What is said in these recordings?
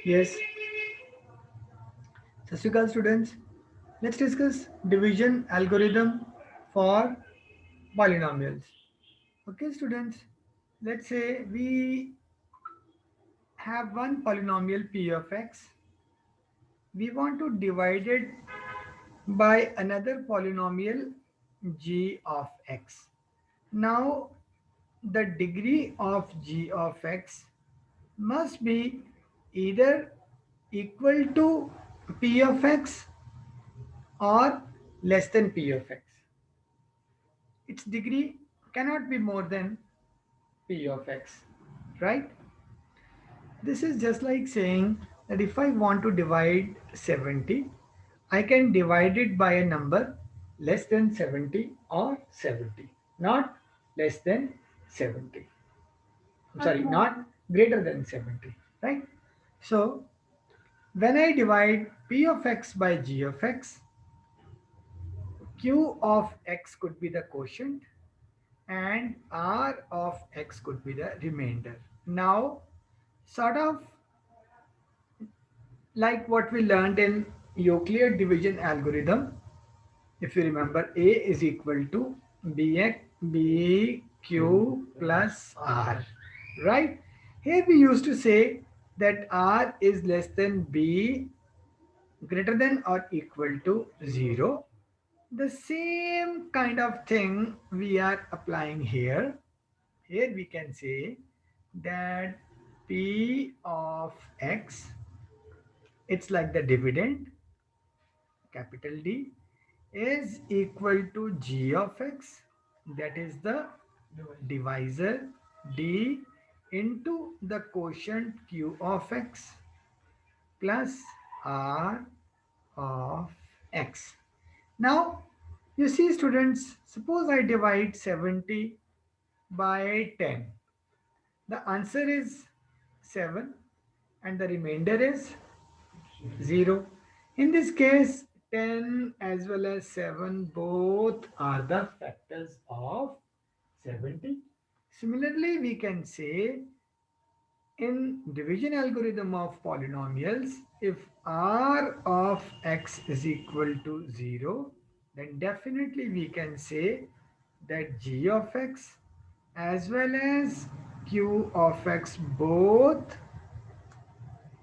Yes. Sat Shri Akal students. Let's discuss division algorithm for polynomials. Okay, students. Let's say we have one polynomial p of x. We want to divide it by another polynomial g of x. Now, the degree of g of x must be either equal to p of x or less than p of x. Its degree cannot be more than p of x, right? This is just like saying that if I want to divide 70, I can divide it by a number less than 70 or 70, not less than 70. I'm sorry, not greater than 70, right? So when I divide p of x by g of x, q of x could be the quotient and r of x could be the remainder. Now, sort of like what we learned in Euclid division algorithm, if you remember, a is equal to bx bq plus r, right? Here we used to say that r is less than b greater than or equal to 0. The same kind of thing we are applying here. Here we can say that p of x, it's like the dividend, capital D, is equal to g of x, that is the divisor d into the quotient q of x plus r of x. Now, you see students, suppose I divide 70 by 10. The answer is 7 and the remainder is 0. In this case, 10 as well as 7 both are the factors of 70. Similarly, we can say in division algorithm of polynomials, if r of x is equal to 0, then definitely we can say that g of x as well as q of x both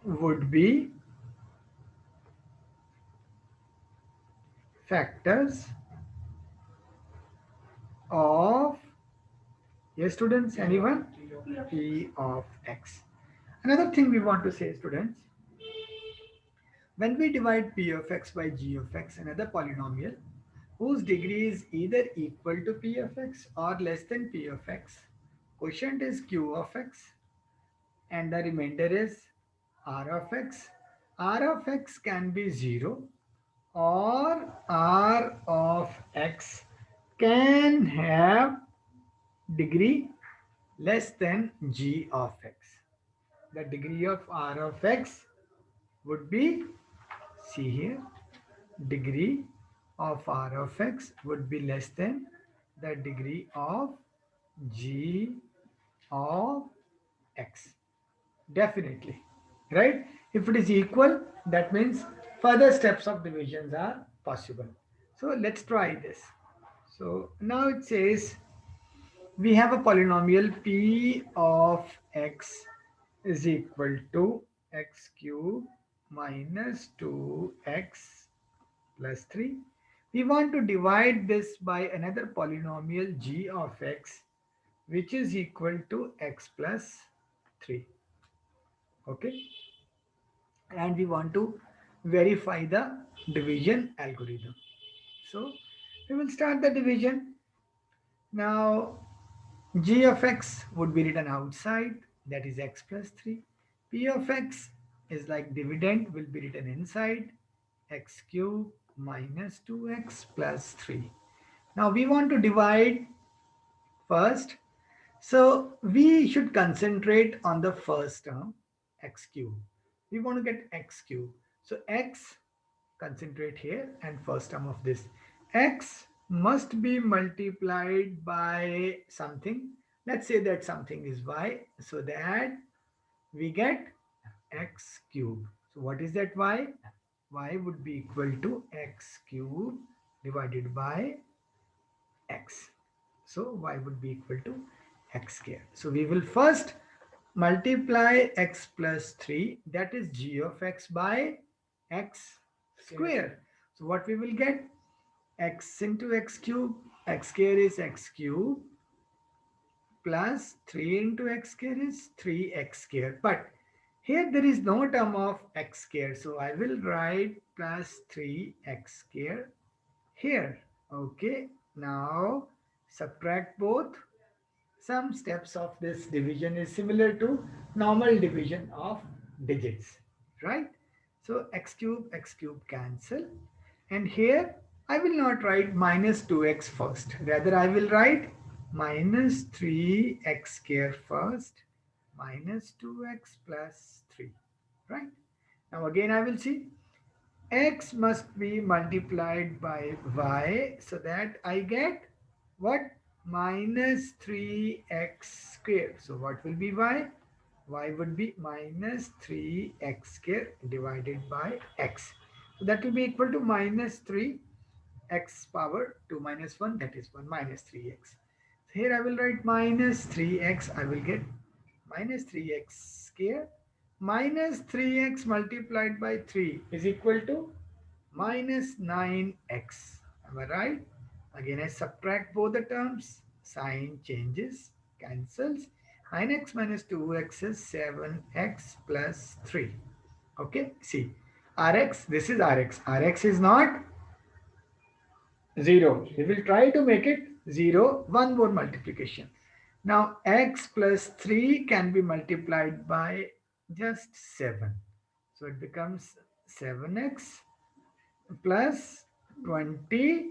would be factors of, yes students, anyone? P of x. Another thing we want to say, students, when we divide p of x by g of x, another polynomial whose degree is either equal to p of x or less than p of x, quotient is q of x and the remainder is r of x. R of x can be 0 or r of x can have degree less than g of x. The degree of r of x would be, see here, degree of r of x would be less than the degree of g of x. Definitely, right? If it is equal, that means further steps of divisions are possible. So let's try this. So now it says we have a polynomial p of x is equal to x cube minus 2x plus 3. We want to divide this by another polynomial g of x which is equal to x plus 3. Okay, and we want to verify the division algorithm. So we will start the division. Now g of x would be written outside, that is x plus 3. P of x is like dividend, will be written inside, x cube minus 2x plus 3. Now we want to divide first. So we should concentrate on the first term, x cube. We want to get x cube. So x, concentrate here, and first term of this. X must be multiplied by something. Let's say that something is y. So that we get x cube. So what is that y? Y would be equal to x cube divided by x. So y would be equal to x square. So we will first multiply x plus 3, that is g of x by x square. So what we will get? X into x cube, x square is x cube, plus 3 into x square is 3x square. But here there is no term of x square. So I will write plus 3x square here. Okay. Now subtract both. Some steps of this division is similar to normal division of digits. Right. So x cube cancel. And here I will not write minus 2x first. Rather I will write minus 3x square first, minus 2x plus 3. Right. Now again I will see x must be multiplied by y, so that I get what? Minus 3x square. So what will be y? Y would be minus 3x square divided by x. So that will be equal to minus 3 x power 2 minus 1, that is 1 minus 3x. So here I will write minus 3x, I will get minus 3x square minus 3x multiplied by 3 is equal to minus 9x. Am I right? Again I subtract both the terms, sign changes, cancels. 9x minus 2x is 7x plus 3. Okay, see, Rx, this is Rx. Rx is not 0. We will try to make it 0, one more multiplication. Now x plus 3 can be multiplied by just 7. So it becomes 7x plus 21.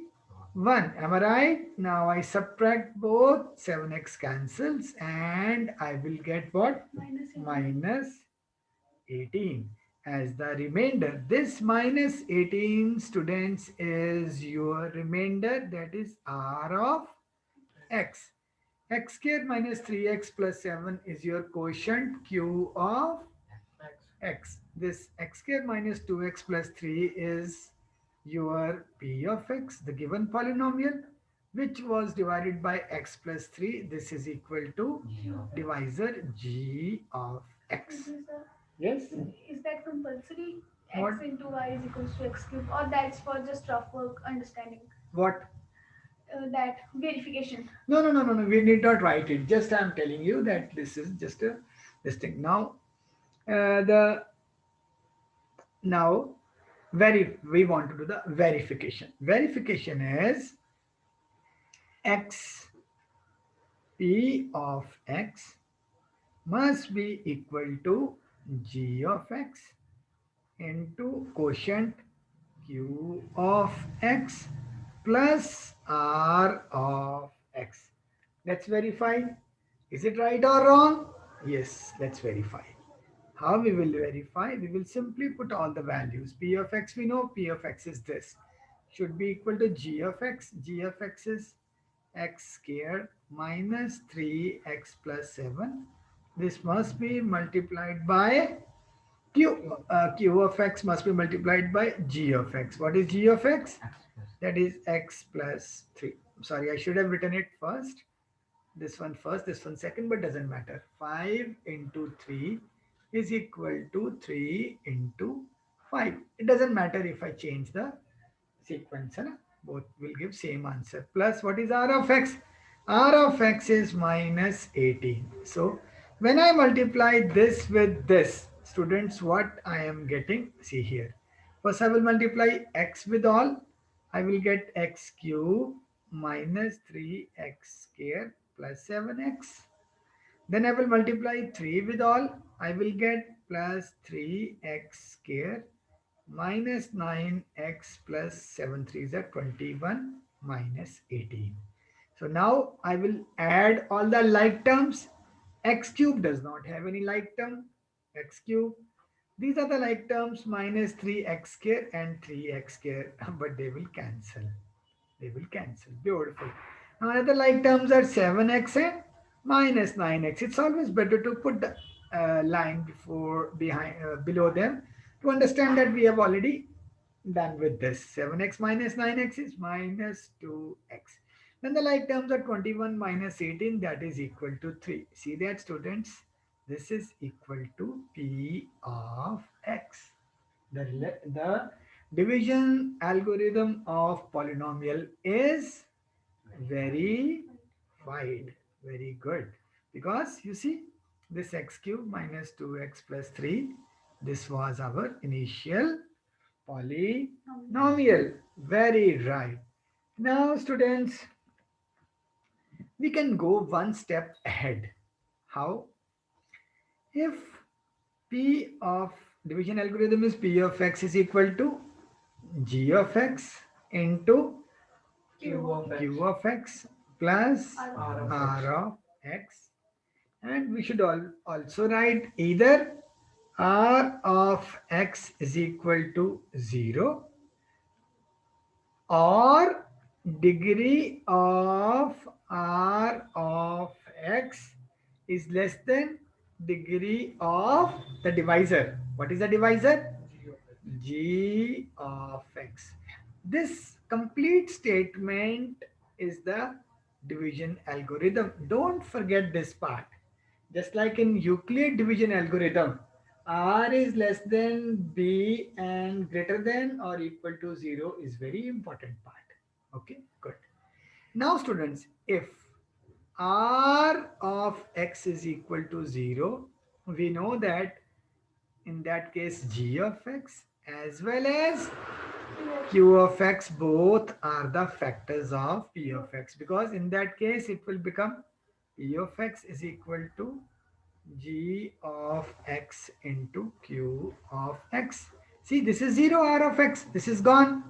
Am I right? Now I subtract both, 7x cancels and I will get what? Minus 18 as the remainder. This minus 18, students, is your remainder, that is r of x. X square minus 3x plus 7 is your quotient q of x. This x square minus 2x plus 3 is your p of x, the given polynomial, which was divided by x plus 3. This is equal to divisor g of x. Yes? Is that compulsory? What? X into y is equals to x cube, or that's for just rough work understanding? What? That verification. No, no, no, no, no. We need not write it. Just I am telling you that this is just a this thing. Now, the now we want to do the verification. Verification is x p of x must be equal to g of x into quotient q of x plus r of x. Let's verify. Is it right or wrong? Yes, let's verify. How we will verify? We will simply put all the values. P of x, we know P of x is this. Should be equal to g of x. G of x is x squared minus 3x plus 7. This must be multiplied by q of x must be multiplied by g of x. What is g of x? That is x plus 3. Sorry, I should have written it first. This one first, this one second, but doesn't matter. 5 into 3 is equal to 3 into 5. It doesn't matter if I change the sequence. Hai na? Both will give same answer. Plus, what is r of x? R of x is minus 18. So, when I multiply this with this, students, what I am getting? See here. First, I will multiply x with all. I will get x cube minus 3x square plus 7x. Then I will multiply 3 with all. I will get plus 3x square minus 9x plus 7 3s are 21 minus 18. So now I will add all the like terms. X cube does not have any like term. X cube. These are the like terms minus 3x square and 3x square, but they will cancel. They will cancel. Beautiful. Now another like terms are 7x and minus 9x. It's always better to put the line below them to understand that we have already done with this. 7x minus 9x is minus 2x. Then the like terms are 21 minus 18, that is equal to 3. See that, students? This is equal to P of x. The division algorithm of polynomial is very wide, very good. Because you see, this x cube minus 2x plus 3, this was our initial polynomial. Very right. Now, students, we can go one step ahead. How? If P of division algorithm is P of x is equal to g of x into q of x plus r of x, and we should also write either r of x is equal to 0 or degree of r of x is less than degree of the divisor. What is the divisor? G of x. This complete statement is the division algorithm. Don't forget this part. Just like in Euclid division algorithm, r is less than b and greater than or equal to 0 is very important part. Okay, good. Now students, if r of x is equal to 0, we know that in that case g of x as well as q of x both are the factors of p of x, because in that case it will become p of x is equal to g of x into q of x. See, this is 0 r of x. This is gone.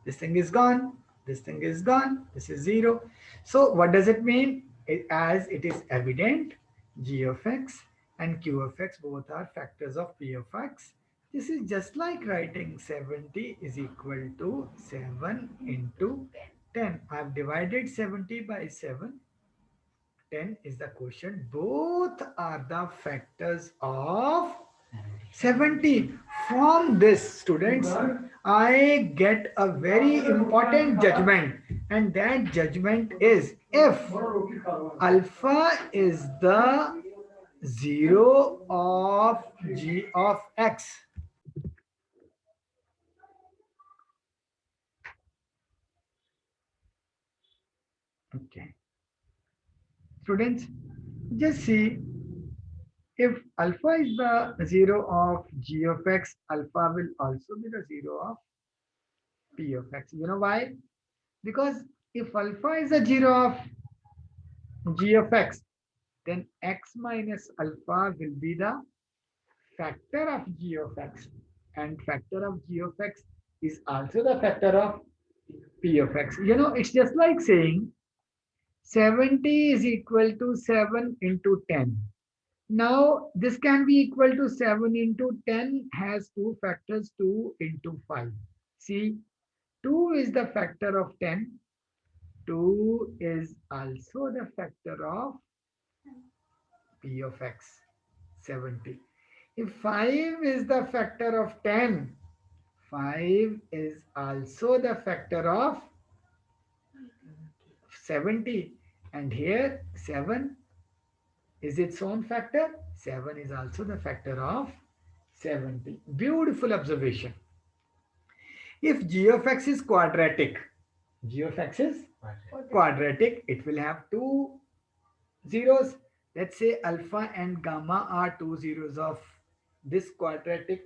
This thing is gone. This thing is gone. This is 0. So what does it mean? As it is evident, g of x and q of x both are factors of p of x. This is just like writing 70 is equal to 7 into 10. I have divided 70 by 7. 10 is the quotient. Both are the factors of 70. From this, students, I get a very important judgment, and that judgment is if alpha is the 0 of g of x. Okay. Students, just see, if alpha is the 0 of g of x, alpha will also be the 0 of p of x. You know why? Because if alpha is the 0 of g of x, then x minus alpha will be the factor of g of x. And factor of g of x is also the factor of p of x. You know, it's just like saying 70 is equal to 7 into 10. Now, this can be equal to 7 into 10 has two factors, 2 into 5. See, 2 is the factor of 10. 2 is also the factor of p of x, 70. If 5 is the factor of 10, 5 is also the factor of 70. And here 7 is its own factor. 7 is also the factor of 70. Beautiful observation. If g of x is quadratic, g of x is quadratic, it will have two zeros. Let's say alpha and gamma are two zeros of this quadratic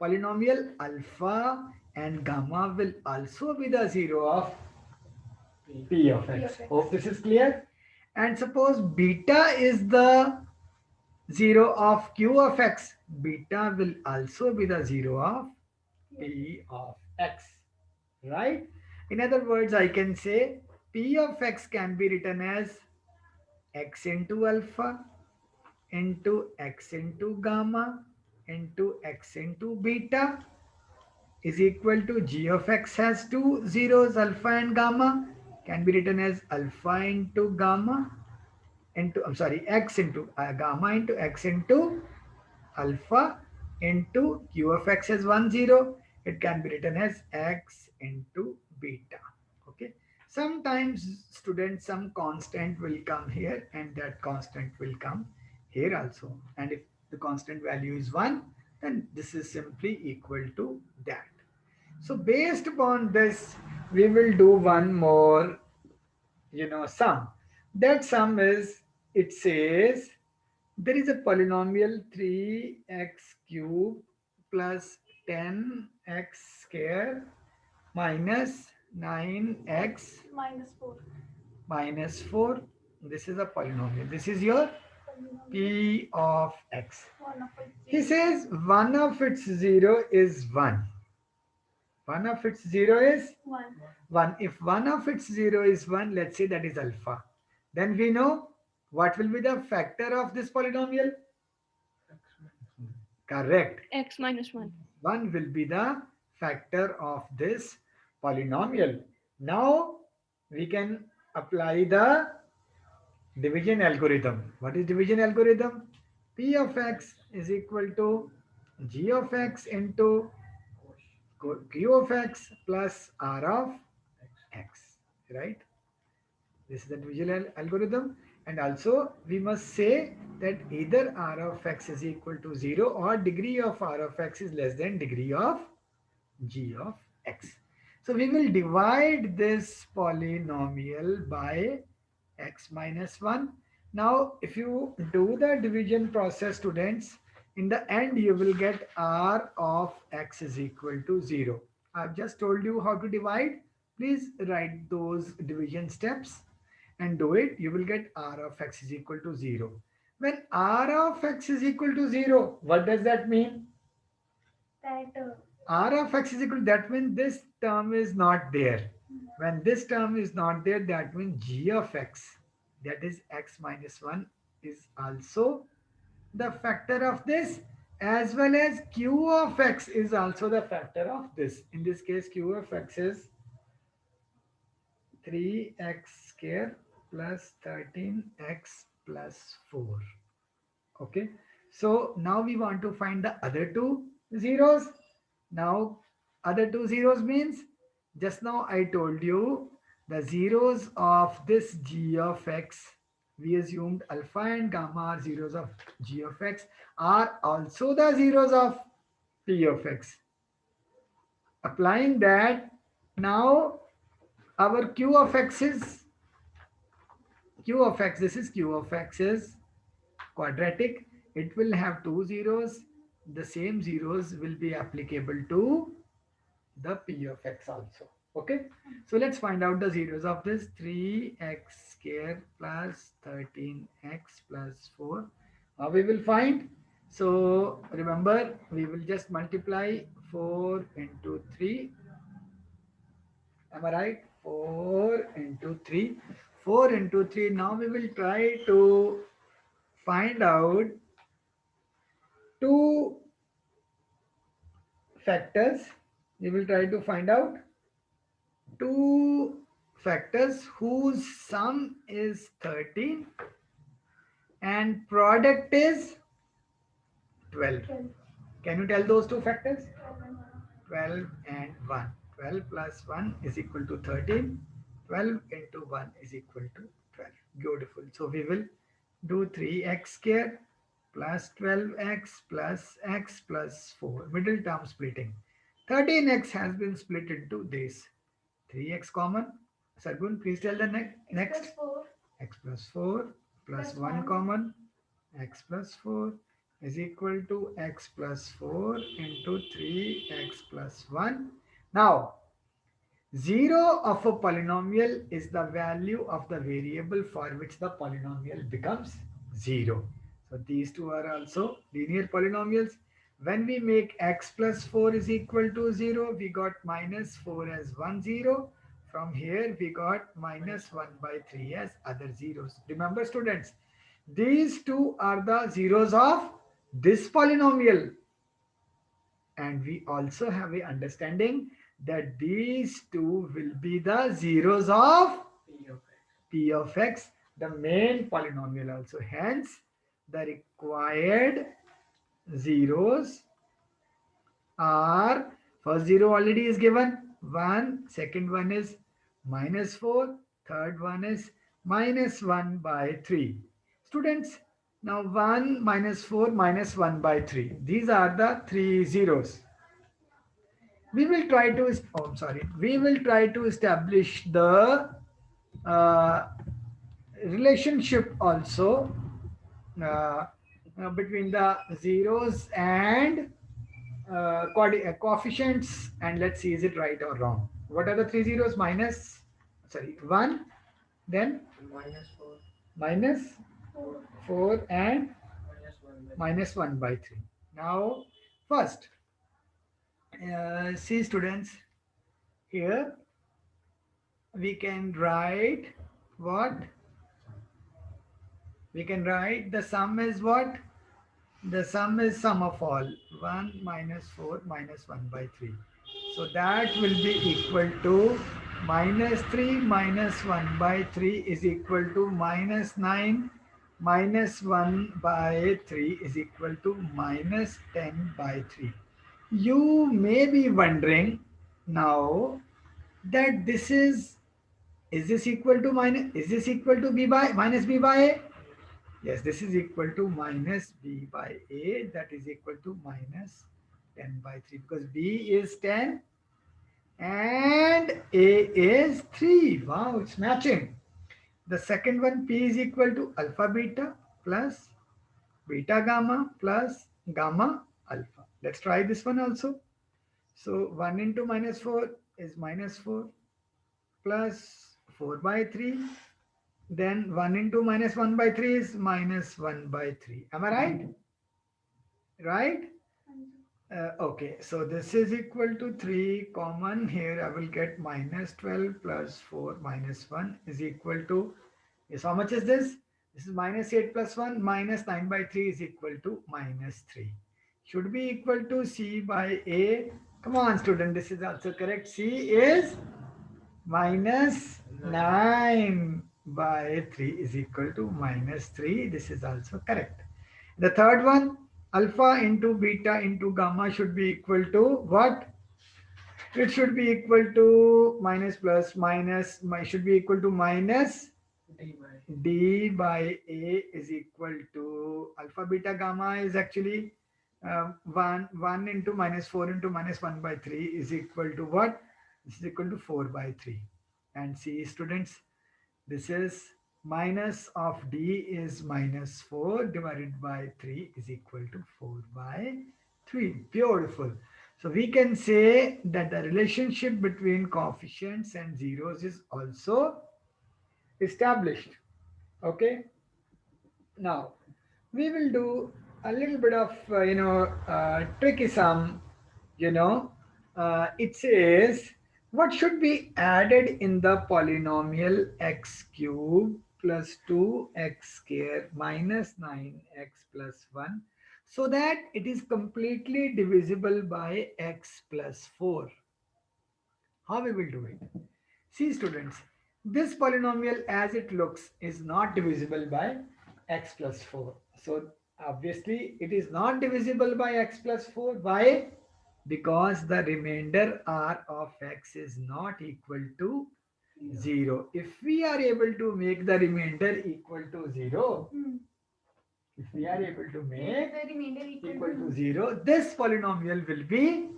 polynomial. Alpha and gamma will also be the zero of p of x. Hope this is clear. And suppose beta is the 0 of q of x. Beta will also be the 0 of p of x. Right? In other words, I can say p of x can be written as x into alpha into x into gamma into x into beta is equal to g of x has two zeros, alpha and gamma, can be written as alpha into gamma into, I'm sorry, x into gamma into x into alpha into q of x as 1 0. It can be written as x into beta. Okay. Sometimes students, some constant will come here and that constant will come here also. And if the constant value is 1, then this is simply equal to that. So based upon this, we will do one more, sum. That sum is, it says, there is a polynomial 3x cube plus 10x square minus 9x Minus 4. minus 4. This is a polynomial. This is your Polynomial. p of x. One of it. He says one of its 0 is 1. One of its 0 is 1. 1. If one of its 0 is 1, let's say that is alpha. Then we know what will be the factor of this polynomial? Correct. X minus 1. 1 will be the factor of this polynomial. Now we can apply the division algorithm. What is division algorithm? P of x is equal to g of x into q of x plus r of x. Right? This is the division algorithm. And also we must say that either r of x is equal to 0 or degree of r of x is less than degree of g of x. So we will divide this polynomial by x minus 1. Now if you do the division process, students, in the end you will get r of x is equal to 0. I've just told you how to divide. Please write those division steps and do it. You will get r of x is equal to 0. When r of x is equal to 0, what does that mean? That R of x is equal to, that means this term is not there. When this term is not there, that means g of x, that is x minus 1, is also the factor of this, as well as q of x is also the factor of this. In this case, q of x is 3x square plus 13x plus 4. Okay. So now we want to find the other two zeros. Now other two zeros means, just now I told you the zeros of this g of x, we assumed alpha and gamma are zeros of g of x, are also the zeros of p of x. Applying that, now our q of x is this is q of x is quadratic. It will have two zeros. The same zeros will be applicable to the p of x also. Okay. So let's find out the zeros of this. 3x square plus 13x plus 4. We will find. So remember, we will just multiply 4 into 3. Am I right? 4 into 3. 4 into 3. Now we will try to find out two factors. We will try to find out two factors whose sum is 13 and product is 12. 12. Can you tell those two factors? 12 12 and 1. and 1. 12 plus 1 is equal to 13. 12 into 1 is equal to 12. Beautiful. So we will do 3x square plus 12x plus x plus 4. Middle term splitting. 13x has been split into this. 3x common. Sargun, please tell the next. Plus 4. X plus 4 plus Plus 1 1. common. X plus 4 is equal to x plus 4 into 3x plus 1. Now, 0 of a polynomial is the value of the variable for which the polynomial becomes 0. So these two are also linear polynomials. When we make x plus 4 is equal to 0, we got minus 4 as 1 0. From here we got minus 1 by 3 as other zeros. Remember students, these two are the zeros of this polynomial. And we also have a understanding that these two will be the zeros of p of x. the main polynomial also. Hence, the required zeros are, first zero already is given 1, second one is -4, third one is -1 by 3. Students, now 1 -4 -1 by 3. These are the three zeros. We will try to, oh, I'm sorry, we will try to establish the uh, relationship also uh, between the zeros and coefficients, and let's see is it right or wrong. What are the three zeros? Minus, sorry, 1, then minus Four. 4 and -1 by 3. Now first, see students, here we can write what? We can write the sum is what? The sum is sum of all 1 -4 -1 by 3. So that will be equal to -3 -1 by 3 is equal to -9 -1 by 3 is equal to -10 by 3. You may be wondering now that this is this equal to minus, is this equal to b by minus b by a? Yes, this is equal to minus b by a, that is equal to minus 10 by 3, because b is 10 and a is 3. Wow, it's matching. The second one, p is equal to alpha beta plus beta gamma plus gamma alpha. Let's try this one also. So 1 into -4 is -4 plus 4 by 3. Then 1 into -1 by 3 is -1 by 3. Am I right? Right? Okay, so this is equal to 3 common. Here I will get -12 plus 4 -1 is equal to, yes, how much is this? This is -8 plus 1 -9 by 3 is equal to -3. Should be equal to C by A. Come on, student, this is also correct. C is -9 by 3 is equal to -3. This is also correct. The third one, alpha into beta into gamma should be equal to what? It should be equal to minus plus minus, should be equal to minus d by a is equal to alpha beta gamma is actually 1 into -4 into -1 by 3 is equal to what? This is equal to 4 by 3. And see students, this is minus of d is -4 divided by 3 is equal to 4 by 3. Beautiful. So we can say that the relationship between coefficients and zeros is also established. Okay. Now we will do a little bit of tricky sum. You know, it says what should be added in the polynomial x cube plus 2x square minus 9x plus 1 so that it is completely divisible by x plus 4. How we will do it? See students, this polynomial as it looks is not divisible by x plus 4. So obviously it is not divisible by x plus 4. Why? Because the remainder r of x is not equal to 0. If we are able to make the remainder equal to 0, if we are able to make The remainder equal to 0, this polynomial will be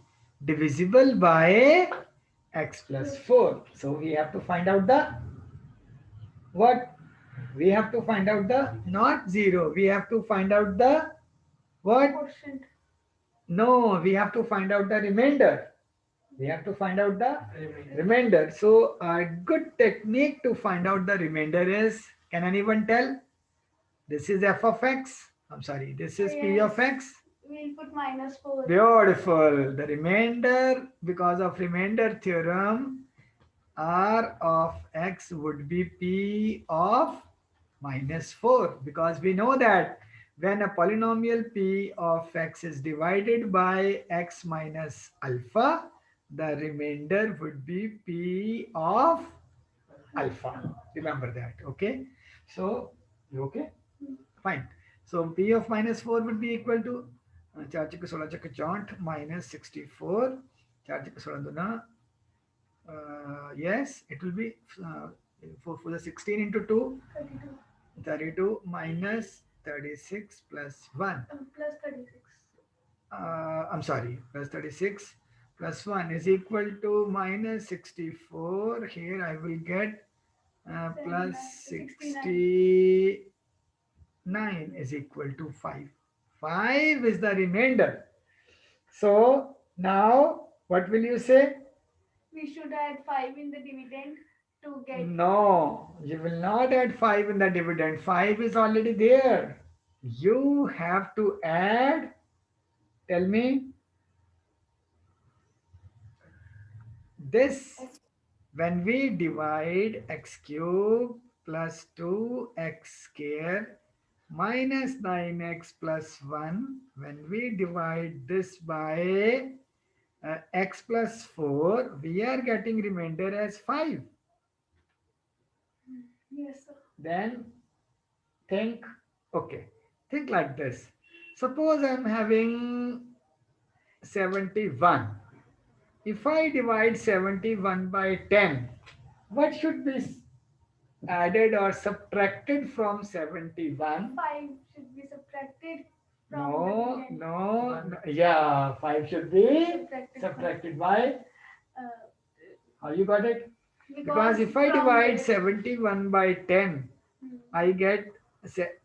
divisible by x plus 4. So we have to find out the what? We have to find out the not 0. We have to find out the what? quotient. No, we have to find out the remainder. We have to find out the remainder. So a good technique to find out the remainder is, can anyone tell? This is f of x. I'm sorry, this is p of x. We'll put -4. Beautiful. The remainder, because of remainder theorem, r of x would be p of -4, because we know that when a polynomial p of x is divided by x minus alpha, the remainder would be p of alpha. Remember that, okay? So, you okay? Hmm. Fine. So P of minus 4 would be equal to 4 चक्के 16 चक्के 64 minus 64 4 चक्के 16 दूना yes it will be uh, for the 16 into 2 32. 32 minus 36 plus 1 Plus 36. I'm sorry plus 36 plus 1 is equal to minus 64 here I will get plus 69. 69 is equal to 5. 5 is the remainder. So now what will you say? We should add 5 in the dividend to get. No, you will not add 5 in the dividend. 5 is already there. You have to add, tell me, this. When we divide x cube plus 2x square minus 9x plus 1, when we divide this by x plus 4, we are getting remainder as 5. Yes, sir. Then think, okay, think like this. Suppose I'm having 71. If I divide 71 by 10, what should be added or subtracted from 71? 5 should be subtracted from the No, dividend. no, yeah, 5 should be Subtracted from- subtracted by, Uh, how you got it? because Because if I from divide there- 71 by 10, Hmm. I get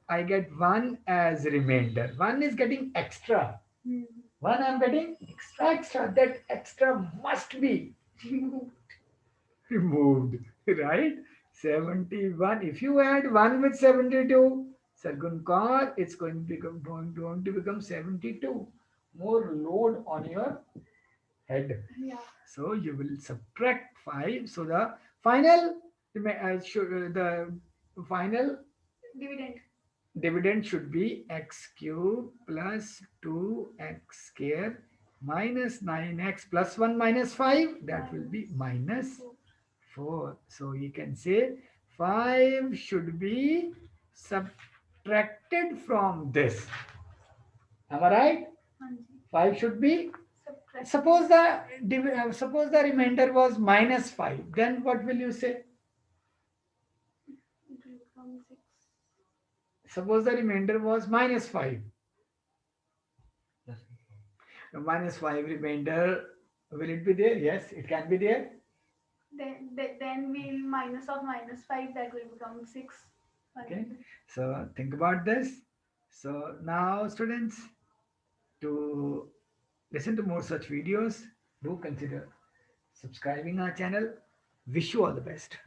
I get 1 as remainder. 1 is getting extra. Hmm. 1 I'm getting extra. That extra must be removed, right? 71. If you add 1 with 72, Sargunkar, it's going to become 72. More load on your head. Yeah. So you will subtract 5. So the final the final Dividend. dividend should be x cube plus 2x square minus 9x plus 1 minus 5. That will be minus 4. So you can say 5 should be subtracted from this. Am I right? Hanji. 5 should be. Subtract. Suppose the remainder was minus 5. Then what will you say? It will become 6. Suppose the remainder was minus 5. The minus 5 remainder, will it be there? Yes, it can be there. Then we'll minus of minus 5, that will become 6. Okay. So think about this. So now students, to listen to more such videos, do consider subscribing our channel. Wish you all the best.